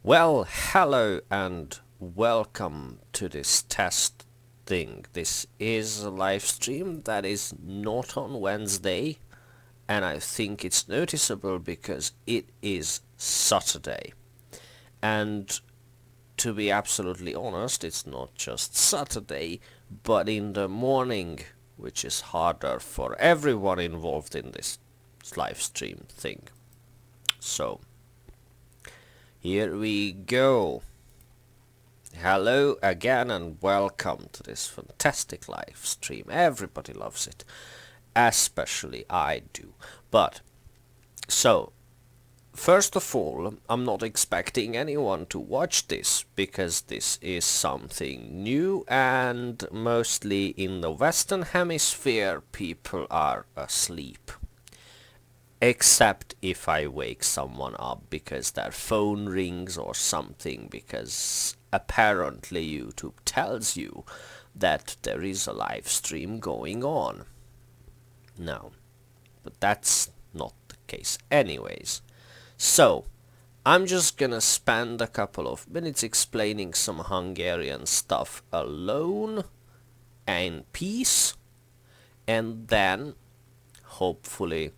Well, hello and welcome to this test thing. This is a live stream that is not on Wednesday, and I think it's noticeable because it is Saturday. And to be absolutely honest, it's not just Saturday, but in the morning, which is harder for everyone involved in this live stream thing. So, here we go. Hello again and welcome to this fantastic live stream. Everybody loves it, especially I do. But, so, first of all, I'm not expecting anyone to watch this because this is something new and mostly in the Western Hemisphere people are asleep. Except if I wake someone up because their phone rings or something, because apparently YouTube tells you that there is a live stream going on. No, but that's not the case anyways. So, I'm just gonna spend a couple of minutes explaining some Hungarian stuff alone in peace, and then hopefully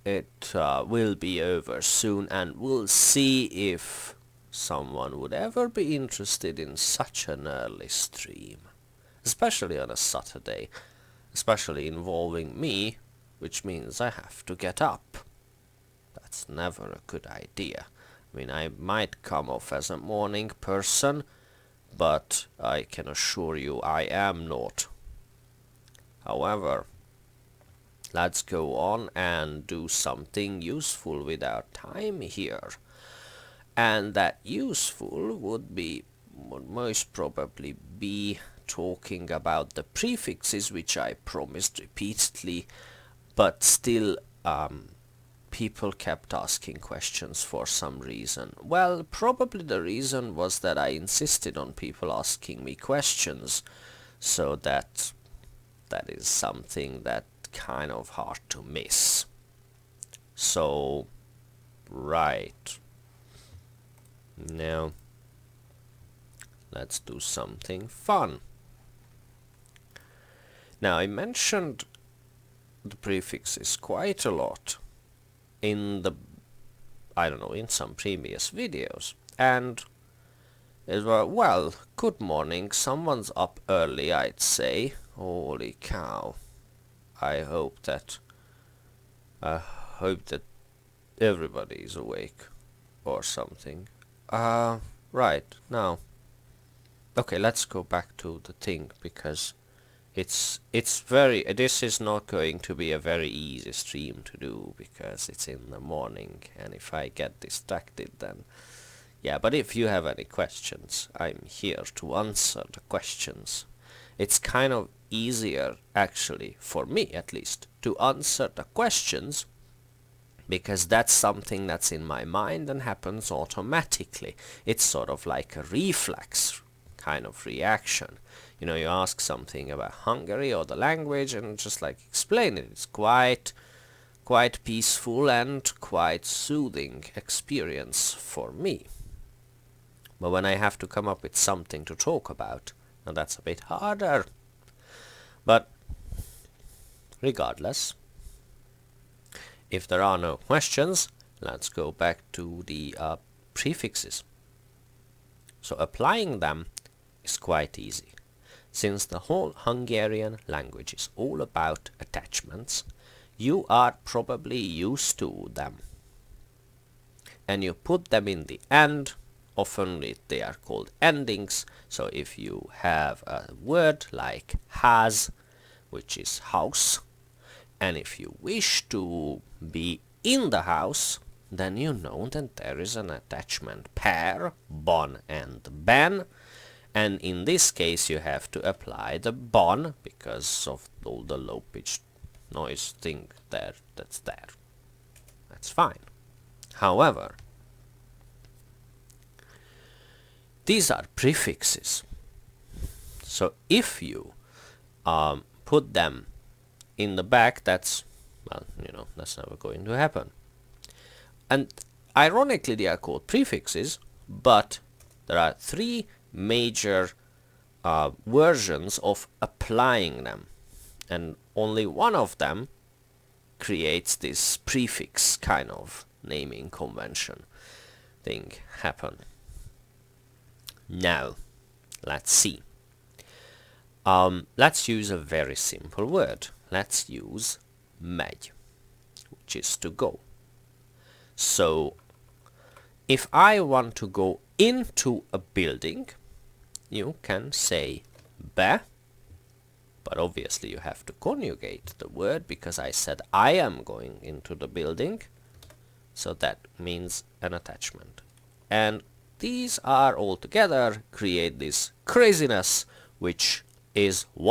it will be over soon, and we'll see if someone would ever be interested in such an early stream, especially on a Saturday, especially involving me, which means I have to get up. That's never a good idea. I mean, I might come off as a morning person, but I can assure you I am not. However, let's go on and do something useful with our time here. And that useful would most probably be talking about the prefixes, which I promised repeatedly, but still people kept asking questions for some reason. Well, probably the reason was that I insisted on people asking me questions, so that is something that kind of hard to miss. So, right. Now, let's do something fun. Now, I mentioned the prefixes quite a lot in in some previous videos. And it was, well, good morning, someone's up early, I'd say. Holy cow. I hope that everybody is awake or something. Right, now. Okay, let's go back to the thing, because this is not going to be a very easy stream to do, because it's in the morning, and if I get distracted then... Yeah, but if you have any questions, I'm here to answer the questions. It's kind of easier, actually, for me at least, to answer the questions, because that's something that's in my mind and happens automatically. It's sort of like a reflex kind of reaction. You know, you ask something about Hungary or the language and just like explain it. It's quite peaceful and quite soothing experience for me. But when I have to come up with something to talk about, now that's a bit harder. But regardless, if there are no questions, let's go back to the prefixes. So applying them is quite easy. Since the whole Hungarian language is all about attachments, you are probably used to them. And you put them in the end. Often they are called endings. So if you have a word like has, which is house, and if you wish to be in the house, then you know that there is an attachment pair, bon and ben, and in this case you have to apply the bon because of all the low-pitched noise thing that's there. That's fine. However, these are prefixes. So if you put them in the back, that's never going to happen. And ironically, they are called prefixes, but there are three major versions of applying them, and only one of them creates this prefix kind of naming convention thing happen. Now, let's see. Let's use a very simple word. Let's use megy, which is to go. So, if I want to go into a building, you can say be, but obviously you have to conjugate the word because I said I am going into the building, so that means an attachment. And these are all together create this craziness, which is one